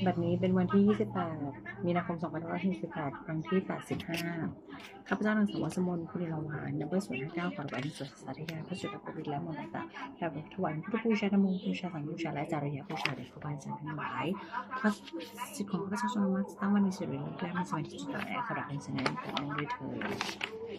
บัดนี้เป็นวันที่ 28 มีนาคม 2568 ครั้งที่ 85 ข้าพเจ้านางสาววสมนคุริลาวานนับเบอร์059ขอถวายในส่วนสาธยายพระจุลโควิดและมรณะและถวายพุทธบูชาธรรมบูชาสังฆบูชาและจาริยบูชาแด่ครูบาอาจารย์ทั้งหลายขอสิทธิของข้าพเจ้าจงมาตั้งวันในสิริและในสมัยที่สุดต่อแด่ขอรับเป็นสนามของด้วยเถิด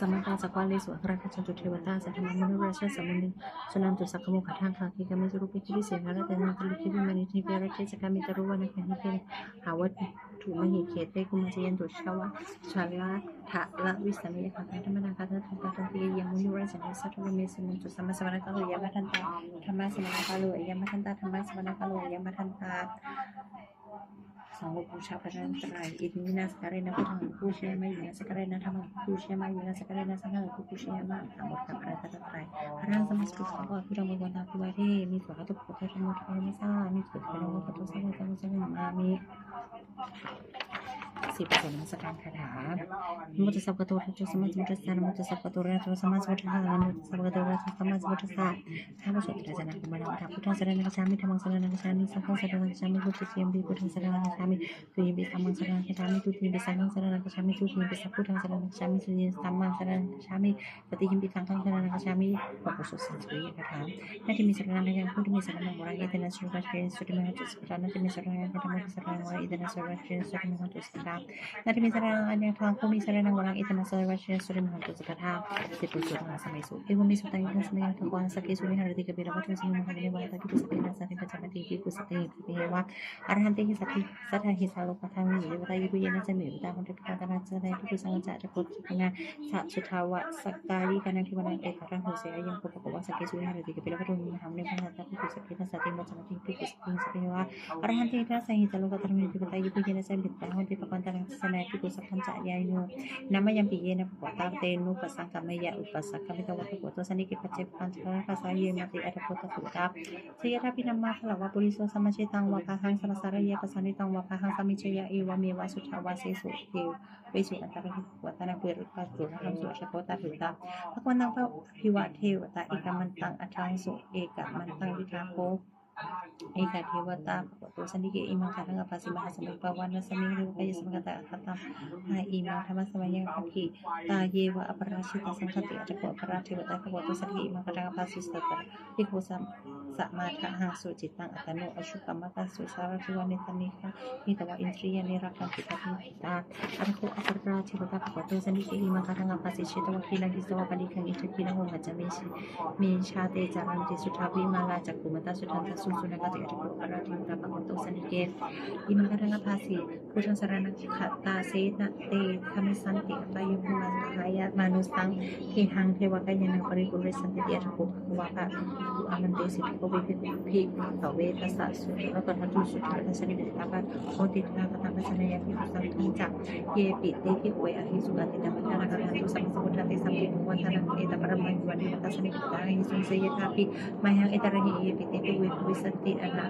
สมตาสักวันเลสุอัครคัจจุเทวตาสัทธมนุราชสมุนิสนันตุสักขโมขทางคาคิกามิสุรุปิคิริเสนาระเตนะตลิคิวิมานิทิเปรเทสกามิตรุวันนะหิเกหาวัตถุมหิเขเตกุมาเจยันตุชาวะชาลาทะละวิสัมยคาธรรมนาคาทันตาทันติยังมุนุราชนะสัทธวเมสุนันตุสัมมาสวรรคาโลยามทันตาธรรมะสมณคาโลยามทันตาธรรมะสมณคาโลยามทันตาสังฆบูชาพระรัตนตรัยอิทินาสการะนะพุทธังผู้เชื่อไม่อยู่นะสการะนะธรรมังผู้เชื่อไม่อยู่นะสการะนะสังฆังผู้เชื่อไม่ทั้งหมดกับพระรัตนตรัยพระรัตนสมัสกุศลก็ผู้ดำรงวันตาผู้ว่าเทมีสุขทุกข์ทุกข์ทั้งหมดทั้งไม่ทราบมีสุขเป็นโลกทุกข์ทั้งหมดทั้งมามีสิบส่วนนมัสการคาถามุตสัพพะโตระโตสัมมาสัมพุทธัสสะมุตสัพพะโตระโตสัมมาสัมพุทธัสสะมุตสัพพะโตระโตสัมมาสัมพุทธัสสะข้าพเจ้าตรัสนาคุมานาพุทธังสรณังคัจฉามิธัมมังสรณังคัจฉามิสังฆังสรณังคัจฉามิพุทธัสสะพุทธังสรณังคัจฉามิตุยิปิธัมมังสรณังคัจฉามิตุยิปิสังฆังสรณังคัจฉามิตุยิปิสัพพุทธังสรณังคัจฉามิตุยิปิธัมมังสรณังคัจฉามิปฏิยิปิสังฆังสรณังคัจฉามิพระโพธิสัตว์สุริยคาถานาทีมีสรณังยังพุทธมีสรณังวรายเตนะสุรัตเกสุริมหตุสัพพะนาทีมีสรณังธรรมะสรณังวรายเตนะสุรัตเกสุริมหตุสัพพะนาทีมีสรณังอันยังทางผู้มีสรณังวรังเอตนะสุรัตเกสุริมหตุสัพพะสิบปุสุทธาสมัยสุเอวมิสุตังยัสมัยทุกวันสักเกสุริหฤติกบิลวัตถุสมิมหะเนวะตะกิปุสตินาสัตถิปัจจปฏิกิปุสติปิเฮวะอรหันติหิสัตถิสัทธาหิสาโลกะทังวิเอวตายุเยนะเจมิวตาคนเทพกาตนาเจริญทุกสังฆะจะพุทธนาสัจทาวะสักการิกานังทิวนาเอกรังโหเสยยังปปะวะสักเกสุริหฤติกบิลวัตถุมิมหะเนวะตะกิปุสตินาสัตถิปัจจปฏิกิปุสติสัพเพวะอรหันติทัสสะหิสาโลกะทังวิเอวตายุเยนะเจมิวตาคนเทพกาตนาสนาทิปุสัพพัญจายายโนนามายังปิเยนะปะตาเตนุปัสสังกัมมยะอุปัสสักกัมิตวัตถุโกตสันนิกิปัจเจปัญจภาษาเยมติอัตถโพตถุตาเสยทัพพินัมมาพลาวะปุริโสสัมมาเชตังวะพาหังสัมสารเยปัสสันนิตังวะพาหังสัมมิเชยะเอวะเมวะสุทาวะเสสุเทวเวสุอันตรหิวัตนาเปริปัสสุระหังสุชโพตถุตาภควันตังพระภิวะเทวตาเอกมันตังอัทังสุเอกมันตังวิทาโคเอกเทวตาปะโตสันนิเกอิมังคาทังอภัสสิมหาสมุปปาวันสมิงเรวกายสมกตะอัตตัมหาอิมังธรรมสมัยยังคันธิตาเยวะอปราชิตาสังคติอัจฉริยะพระเทวตาปะโตสันนิเกอิมังคาทังอภัสสิสัตตะภิกขุสัมสมาทะหังสุจิตังอัตโนอชุกรรมตาสุสารทิวานิตานิคะนิตวะอินทรียนิรักขันติทัพพิตาอัตโคอัปราเทวตาปะโตสันนิเกอิมังคาทังอภัสสิเชตวะคีนังกิสวะปฏิคังอิทธินังโหหัจจมีชาเตจารันติสุทาวิมาลาจักกุมตาสุทันตสุสุนักติอัตโคปราทิวตาปะโตสันนิเกอิมังคาทังอภัสสิพุทธังสรณังคัตตาเสนะเตธรรมสันติอัปปายุมังหายะมานุสังเทหังเทวกายนังปริกุริสันติอัตโคภวะภะอามันเตสิโกวิภิตเวทัสสะสุแล้วก็ทัตุสุทัสสนิมิตาภะโอติตาภะตังสัญญาภิสังทิจักเยปิเตภิเวอหิสุกติตาภะนาคะทัตุสัมสมุทธะเตสัมปิภวันทานังเอตปรมังวันเดทัสสนิมิตาหิสุเสยทาภิมยังเอตระหิเยปิเตภิเววิสันติอนา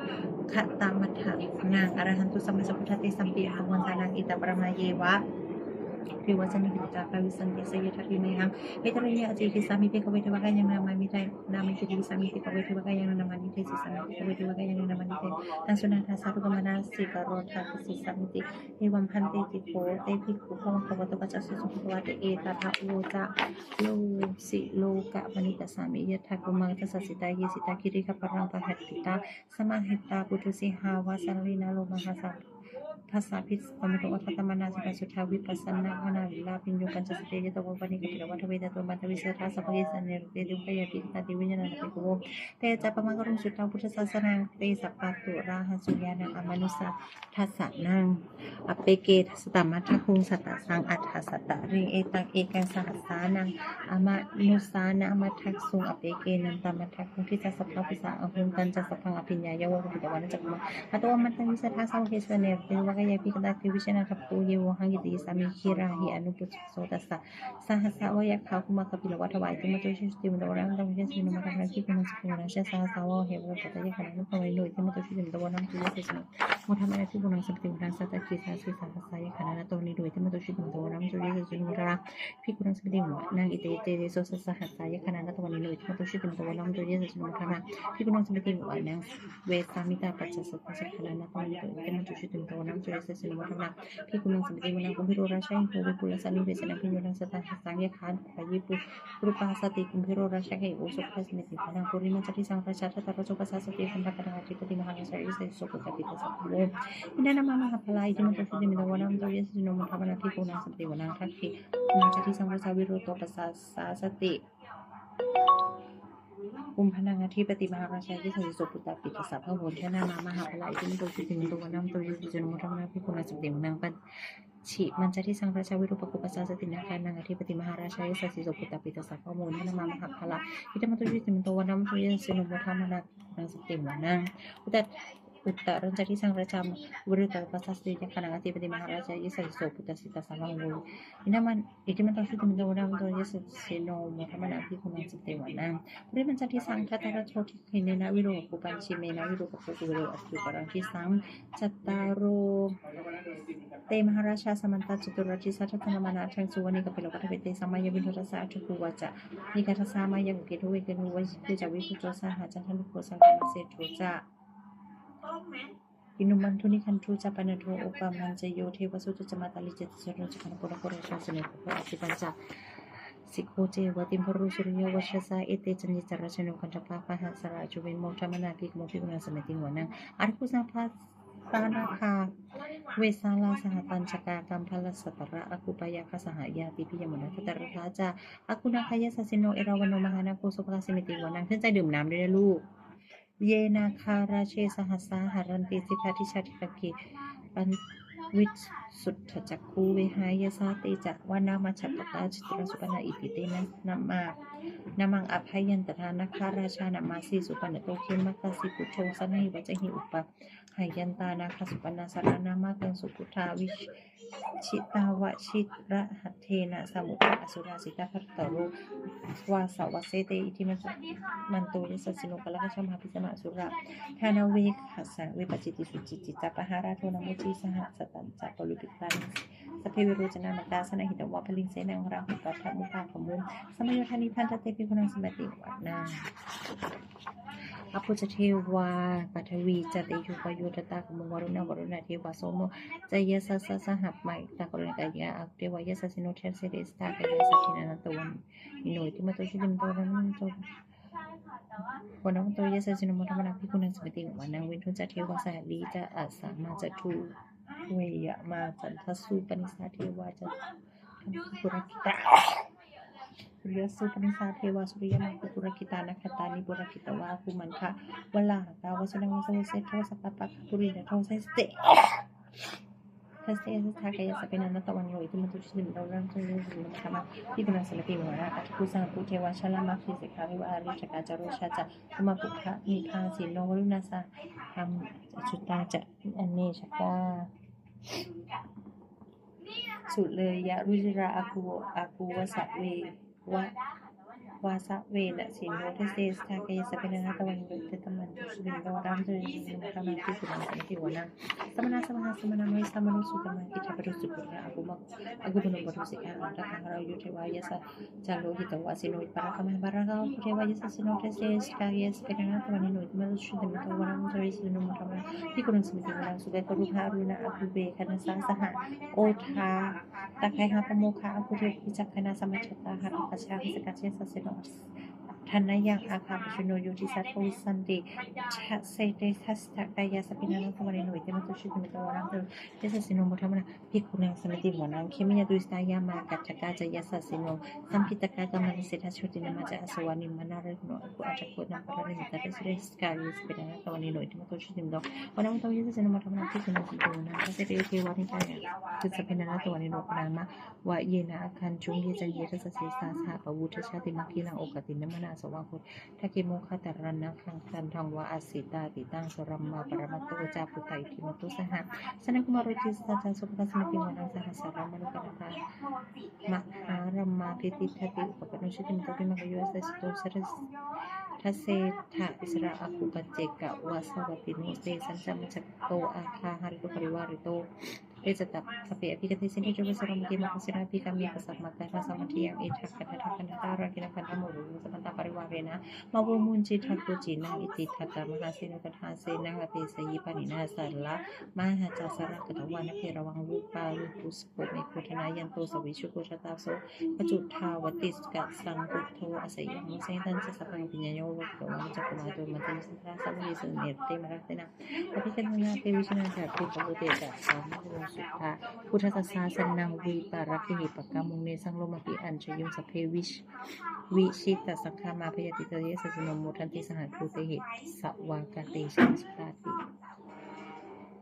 คตามัทธะนางอรหันตุสัมมาสัมพุทธะเตสัมปิภวันทานังเอตปรมังเยวะพิวัชนิกิจาภวิสันติเสยทัพพิเมหังเอตระยะอจิกิสามิเตกเวทวะกายังนามามิไตนามิจิกิสามิเตกเวทวะกายังนามานิเตสิสามิเตกเวทวะกายังนามานิเตตังสุนันทาสารุกมนาสิกโรธาสิสามิติเอวัมพันเตติโพเตภิกขุพวังภวตุปัจจสุสุภวะเตเอตถะโวจะโลสิโลกะมณิตสามิยะทะกุมังทัสสิตาเยสิตาคิริขปรังปะหัตติตาสมาหิตาปุถุสิหาวาสันลินาโลมหาสัพภาษาพิษปมิโตอัตตมนาสุสุทาวิปัสสนาหนาวิลาปิญโยปัญจสติยตโวปนิกติวัฏเวทตัวบันทวิเสธาสัพเพสันเนรุเตดุปยปิตาติวิญญาณเปโกโวเตจะปมังกรุงสุตาพุทธศาสนังเตสัพพะตุราหสุญานังอมนุสาทัสสะนังอเปเกทัสตมัทธคุงสัตตสังอัฏฐสัตตะริงเอตังเอกังสหัสสานังอมนุสานะมัทธสุงอเปเกนันตมัทธคุงที่จะสัพพะปิสาอหุงกันจะสัพพังอภิญญายวะปิตวันจักมังอัตวมัตตังวิสัทธาสังเกสเนรุเตวะก ยาพิกตาคิวิชนาทัพปูเยวหังกิติสามีคีราหิอนุปุโสตัสสะสหัสสาวยักขาคุมากปิลวัฏวายติมตุชิติมตวรังตังเยสินุมาทังคิกุนัสกุนัสสะสาวเหวปตยขณะนุภวัยโนติมตุชิติมตวรังตุเยสินุมุทามาคิกุนัสติมรังสัตตคิสาสิสหัสสายขณะนตวนิโดยติมตุชิติมตวรังตุเยสินุราพิกุนัสติมนางอิเตเตโสสสหัสสายขณะนตวนิโดยติมตุชิติมตวรังตุเยสินุมุทามาพิกุนัสติมนางเวสามิตาปัจจสัตตขณะนตวนิโดยติมตุชิติมตวรังตุเยสินุมุทามาพิกุนัสติมนางกุมพิโรราชัยโหวิปุลสันนิเวสนาพิโยนัสตหัสสังยขันปยิปุrupa sati kumbhiro rasha ke usuk prasmiti padang puri mencari sang raja tata sopa sasati tempat pada hati peti mahana sari sai sopa kapita sabule ina nama mahapala iti mentosuti minta wanam to yes dino muthamana ki kuna seperti wanang thakki mencari sang raja wiroto sasati kumphanang adhipati maharaja ki sai sopa kapita sabule ina nama mahapala iti mentosuti minta wanam to yes dino muthamana ki kuna seperti wanang Ci mencari sang raja wirupaku pasal setindakan nang adipati maharaja sasi soputa pita sapa muna nama mahapala ita matuju timintawanam tuya sinumuthamana nang septimanang uta rencari sang raja wiruta pasal setindakan nang adipati maharaja sasi soputa sita sapa muna inaman ita matuju timintawanam tuya sinumuthamana kunang septimanang uri mencari sang katara choki kinena wirupaku panci mena wirupaku wiru asli barang kisang cataro Te Maharaja Samanta Chaturraji Satatana Mana Chang Suwani Kapilo Katavite Samaya Vinodasa Achuku Wacha Nikata Samaya Gidu Wikenu Wajipuja Wipujosa Hajatan Kosa Kanase Tuja Inuman Tuni Kantuja Panato Opa Manja Yote Wasuta Jamatali Jetsuran Chakapura Koresha Sunepo Akipancha Sikote Watimporu Surya Washasa Ete Janita Rachano Kantapa Hasara Juvin Motamana Pik Mopiguna Sameting Wanang Arkusa Panaka Wesala Sahatan Caka Kampala Satara Aku Payaka Sahaya Tipi Yamuna Katara Raja Aku Nakaya Sasino Erawano Mahana Kosoka Simiti Wanang ขึ้นใจดื่มน้ำด้วยนะลูกเยนาคาราเชสหัสสาหารันติสิพัทิชาติตะกิปันวิสุทธจักคูเวหายสาติจักวานามาฉัตตาจิตรสุปนาอิติเตนะนามังอภัยยันตรานาคาราชานามาสีสุปนโตเขมัคคสิปุโชสนัยวัจหิอุปะหายันตานาคสุปนาสารนามากังสุปุทาวิชิตาวชิระหัตเทนะสมุปะอสุราสิตาภัตตโรวาสาวเสเตอิทิมันโตยสัสสิโนกะละกะชัมหาภิสมะอสุระทานาเวขัสสะเวปจิติสุจิจิตะปะหาราโทนะมุจิสหสตัญจะปลุปิตันสเพวิโรจนะมตาสนะหิตวะพลิงเสนังราหุปัฏฐมุปาขมุมสมโยธานิพันธเตปิพุนังสมติวัตนาอภุจเทวาปัทวีจติยุปโยตตาขมุวรุณเทวาโสโมจยสสสหัปไมตากรณกายะอักเทวายสสิโนเทเสเดสตากายสักินันตวันอิโนติมตุชิติมโตรันโตวันนั้นตัวยศสินมุทธมนาภิกุนังสมิติวันนั้นวินทุจเทวาสาลีจะอาสามาจะทูเวยมาจันทสุปนิสาเทวาจะปุรกิตาสุริยสุปนิสาเทวาสุริยมังปุรกิตานักตานิปุรกิตวาคุมันคะวลาตาวสุนังวสุเสโทสัพพะปุรินะโทเสเตทัสเตสทากายสัพเพนันตวันโยอิติมตุชิติมเรารังตุลิสิมธรรมะที่กุณสมติมวนะอัตคุสังปุเทวาชลามาคิสิกขาวิวาริชกาจารุชาจะธรรมปุถะนิพาสิโนวรุณาสะธรรมจุตาจะอเนชกาสุเลยยะรุจิราอากูวสะเววาสะเวนะสินโนเทเสสทากายสัพเพนันตวันโยอิติมันตุชิติมเรารังตุลิสิมธรรมะที่กุณสมติวนะสมณะสมหะสมณะโมสมนุสุตมะกิจปรุสุปุระอากุบุโนปรุสิกาอัตตะหะเรายุเทวายะสะจาโลหิตวาสิโนอิปะระคะมะบาระกาเทวายะสะสิโนเทเสสทากายสัพเพนันตวันโยอิติมันตุชิติมเรารังตุลิสิมธรรมะที่กุณสมติวนะสุเกกรุภารุณะอากุเบคณสาสหะโอทาตะไคหะปโมคาอากุเทวิจักขณสมัจจตาหะปัจฉาวิสกัจเจสสิโนทันนายังอาคาปชโนโยติสัตโตสันติชะเสเตทัสตะกายาสปินังตะวันโนอิเตมตุชิติมิตวรังตุเตสสิโนมุทธมนะภิกขุนังสมติวนังเคมิยตุสตายามากัจจกาจยสัสสิโนสัมพิตกากามันเสทัชชุตินามาจะอสวานิมนาริโนกุอาจักโกนังปะระนิตะเสเรสกายสปินังตะวันโนอิเตมตุชิติมิตวันนั้นตวยสสิโนมุทธมนะภิกขุนังสมติวนังเสเตเทวานิกายตุสปินังตะวันโนปนามะวะเยนะอาคันจุงเยจันเยทัสเสสาสะปะวุทธชาติมัคคิลังโอกตินมนา สวังคุทักกิโมคตรณะขังคันทองวาอสิตาติตังสรัมมาปรมัตโตจาปุตไตทิมตุสหะสนักมารจิสตาจาสุปทัสมิติวานังสหัสรามนุกรตามหารัมมาทิติทัติอุปปนุชิติมตุปิมกโยสัสโตสรสทัสเซทะอิสระอาคุปเจกะวาสวัติโนเตสัญจามจักโตอาคาหาริโตปริวาริโตเอจตักสเปอภิกติสินิจุเวสรมกิมกุสินาภิกามีปัสสัมมัตตาสมัติยังอิทักกันทักกันตารักินกันธรรมรุสมันตาปริวาเรนะมาวุมุนจิทักตุจินังอิติทัตตามหาเสนกทาเสนังอภิสยิปานินาสัลละมหาจาสระกตวานเพระวังวุปาลุปุสโกเมคุทนายันโตสวิชุโกชตาโสปจุทาวติสกะสังกุโทอสยังมุเสตันสัพพังปิญญโยวัตโตมัจจกุมาโตมัตติสัทธาสัมมิสเนตเตมรัตนะอภิกันนาเทวิชนาจักริปโกเตจักสามุสุทธาพุทธศาสนาวิปารักขิปกามุเนสังโลมปิอัญชยุสเพวิชิตสังฆามาพยติตเยสสิโนโมทันติสหัทุเตหิสวากาเตชิสุตาติ